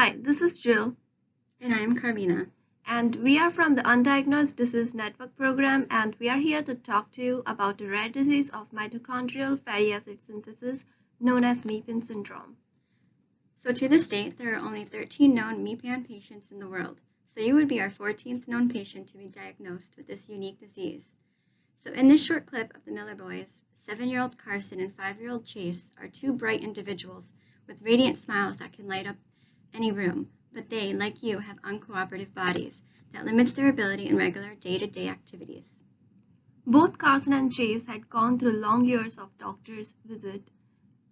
Hi, this is Jill, And I am Carmina. and we are from the Undiagnosed Disease Network program, and we are here to talk to you about a rare disease of mitochondrial fatty acid synthesis known as MEPAN syndrome. So to this date, there are only 13 known MEPAN patients in the world. So you would be our 14th known patient to be diagnosed with this unique disease. So in this short clip of the Miller boys, 7-year-old Carson and 5-year-old Chase are two bright individuals with radiant smiles that can light up any room, but they, like you, have uncooperative bodies that limits their ability in regular day-to-day activities. Both Carson and Chase had gone through long years of doctor's visit,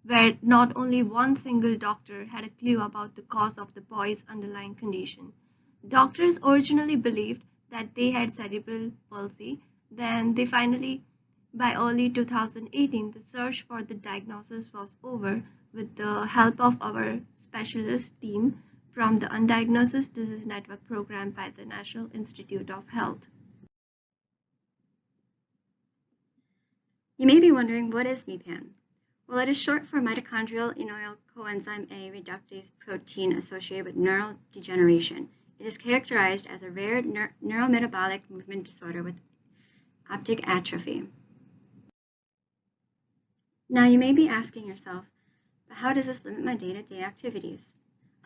where not only one single doctor had a clue about the cause of the boy's underlying condition. Doctors originally believed that they had cerebral palsy. Then they finally, by early 2018, the search for the diagnosis was over with the help of our specialist team from the Undiagnosed Disease Network program by the National Institute of Health. You may be wondering, what is MEPAN? Well, it is short for mitochondrial enol coenzyme A reductase protein associated with neural degeneration. It is characterized as a rare neurometabolic movement disorder with optic atrophy. Now you may be asking yourself, but how does this limit my day-to-day activities?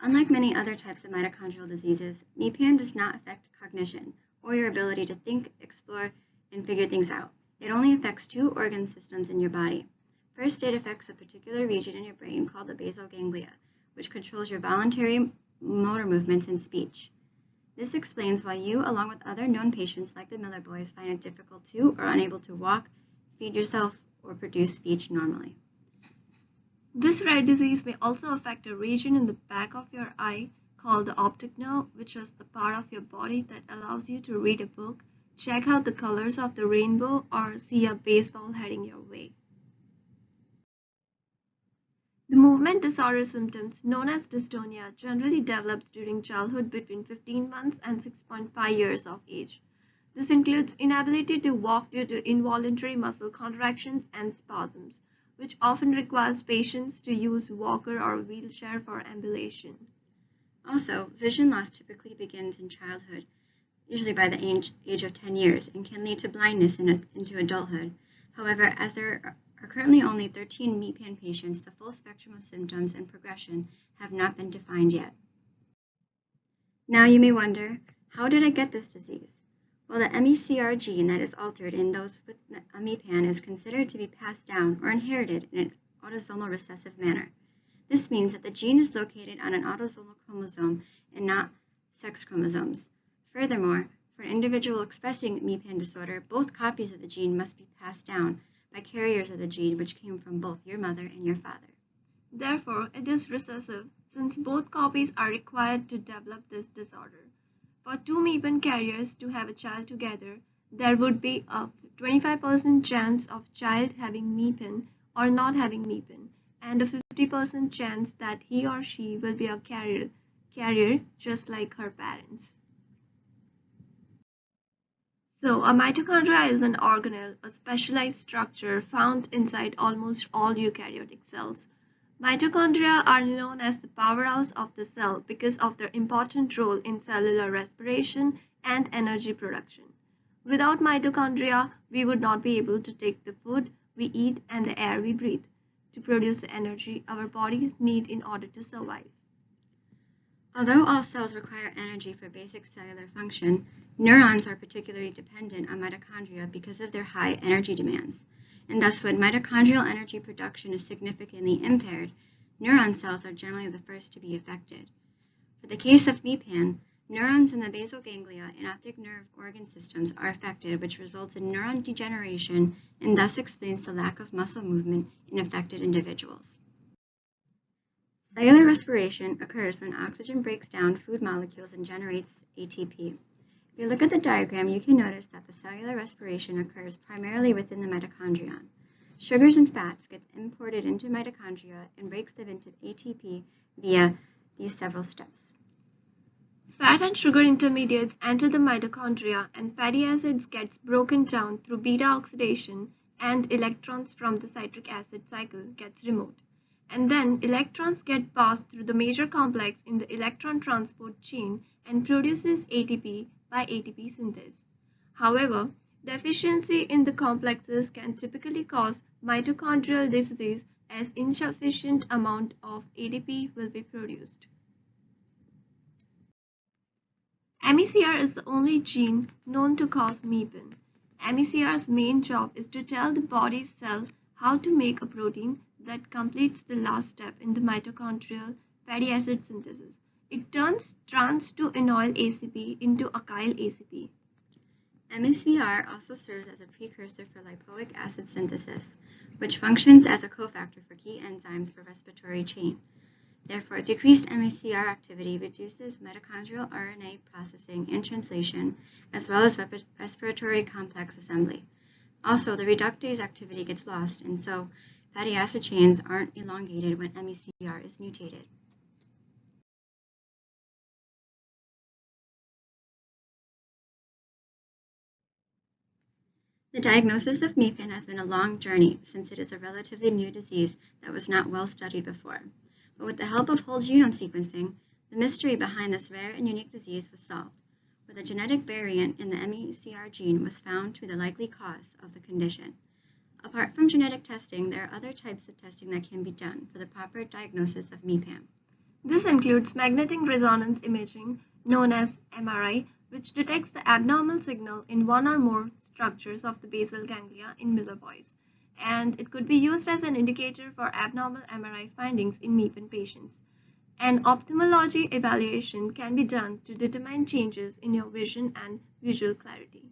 Unlike many other types of mitochondrial diseases, MEPAN does not affect cognition or your ability to think, explore, and figure things out. It only affects two organ systems in your body. First, it affects a particular region in your brain called the basal ganglia, which controls your voluntary motor movements and speech. This explains why you, along with other known patients like the Miller boys, find it difficult to or unable to walk, feed yourself, or produce speech normally. This rare disease may also affect a region in the back of your eye called the optic nerve, which is the part of your body that allows you to read a book, check out the colors of the rainbow, or see a baseball heading your way. The movement disorder symptoms, known as dystonia, generally develops during childhood between 15 months and 6.5 years of age. This includes inability to walk due to involuntary muscle contractions and spasms, which often requires patients to use walker or wheelchair for ambulation. Also, vision loss typically begins in childhood, usually by the age of 10 years, and can lead to blindness into adulthood. However, as there are currently only 13 MEPAN patients, the full spectrum of symptoms and progression have not been defined yet. Now you may wonder, how did I get this disease? Well, the MECR gene that is altered in those with MEPAN is considered to be passed down or inherited in an autosomal recessive manner. This means that the gene is located on an autosomal chromosome and not sex chromosomes. Furthermore, for an individual expressing MEPAN disorder, both copies of the gene must be passed down by carriers of the gene which came from both your mother and your father. Therefore, it is recessive, since both copies are required to develop this disorder. For two MEPAN carriers to have a child together, there would be a 25% chance of child having MEPAN or not having MEPAN, and a 50% chance that he or she will be a carrier just like her parents. So, a mitochondria is an organelle, a specialized structure found inside almost all eukaryotic cells. Mitochondria are known as the powerhouse of the cell because of their important role in cellular respiration and energy production. Without mitochondria, we would not be able to take the food we eat and the air we breathe to produce the energy our bodies need in order to survive. Although all cells require energy for basic cellular function, neurons are particularly dependent on mitochondria because of their high energy demands. And thus, when mitochondrial energy production is significantly impaired, neuron cells are generally the first to be affected. For the case of MEPAN, neurons in the basal ganglia and optic nerve organ systems are affected, which results in neuron degeneration and thus explains the lack of muscle movement in affected individuals. Cellular respiration occurs when oxygen breaks down food molecules and generates ATP. If you look at the diagram, you can notice that the cellular respiration occurs primarily within the mitochondrion. Sugars and fats get imported into mitochondria and breaks them into ATP via these several steps. Fat and sugar intermediates enter the mitochondria, and fatty acids gets broken down through beta oxidation, and electrons from the citric acid cycle gets removed. and then electrons get passed through the major complex in the electron transport chain and produces ATP by ATP synthase. However, deficiency in the complexes can typically cause mitochondrial disease as insufficient amount of ATP will be produced. MECR is the only gene known to cause MEPAN. MECR's main job is to tell the body's cells how to make a protein that completes the last step in the mitochondrial fatty acid synthesis. It turns trans to enol ACP into acyl ACP. MECR also serves as a precursor for lipoic acid synthesis, which functions as a cofactor for key enzymes for respiratory chain. Therefore, decreased MECR activity reduces mitochondrial RNA processing and translation, as well as respiratory complex assembly. Also, the reductase activity gets lost, and so fatty acid chains aren't elongated when MECR is mutated. The diagnosis of MEPAN has been a long journey since it is a relatively new disease that was not well studied before. But with the help of whole genome sequencing, the mystery behind this rare and unique disease was solved, where the genetic variant in the MECR gene was found to be the likely cause of the condition. Apart from genetic testing, there are other types of testing that can be done for the proper diagnosis of MEPAN. This includes magnetic resonance imaging, known as MRI, which detects the abnormal signal in one or more structures of the basal ganglia in Miller boys, and it could be used as an indicator for abnormal MRI findings in MEPAN patients. An ophthalmology evaluation can be done to determine changes in your vision and visual clarity.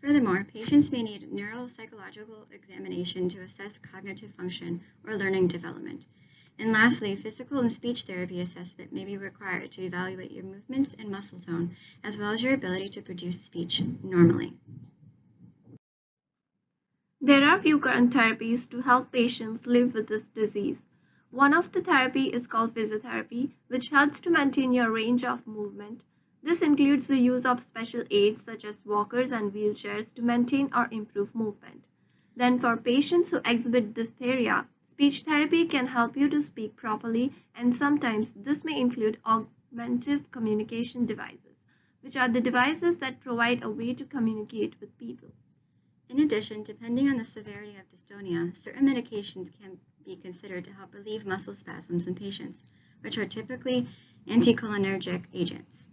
Furthermore, patients may need neuropsychological examination to assess cognitive function or learning development. And lastly, physical and speech therapy assessment may be required to evaluate your movements and muscle tone, as well as your ability to produce speech normally. There are few current therapies to help patients live with this disease. One of the therapy is called physiotherapy, which helps to maintain your range of movement. This includes the use of special aids such as walkers and wheelchairs to maintain or improve movement. Then for patients who exhibit dysarthria, speech therapy can help you to speak properly, and sometimes this may include augmentative communication devices, which are the devices that provide a way to communicate with people. In addition, depending on the severity of dystonia, certain medications can be considered to help relieve muscle spasms in patients, which are typically anticholinergic agents.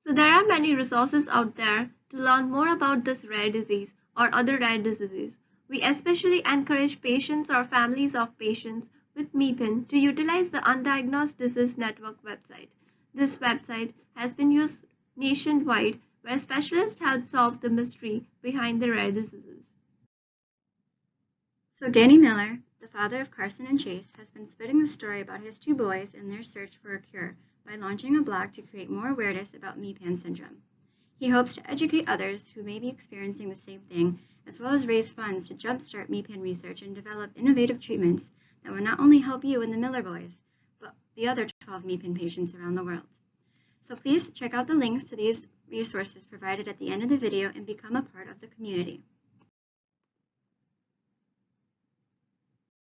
So there are many resources out there to learn more about this rare disease or other rare diseases. We especially encourage patients or families of patients with MEPAN to utilize the Undiagnosed Disease Network website. This website has been used nationwide, where specialists help solve the mystery behind the rare diseases. So Danny Miller, the father of Carson and Chase, has been spreading the story about his two boys and their search for a cure by launching a blog to create more awareness about MEPAN syndrome. He hopes to educate others who may be experiencing the same thing, as well as raise funds to jumpstart MEPAN research and develop innovative treatments that will not only help you and the Miller boys, but the other 12 MEPAN patients around the world. So please check out the links to these resources provided at the end of the video and become a part of the community.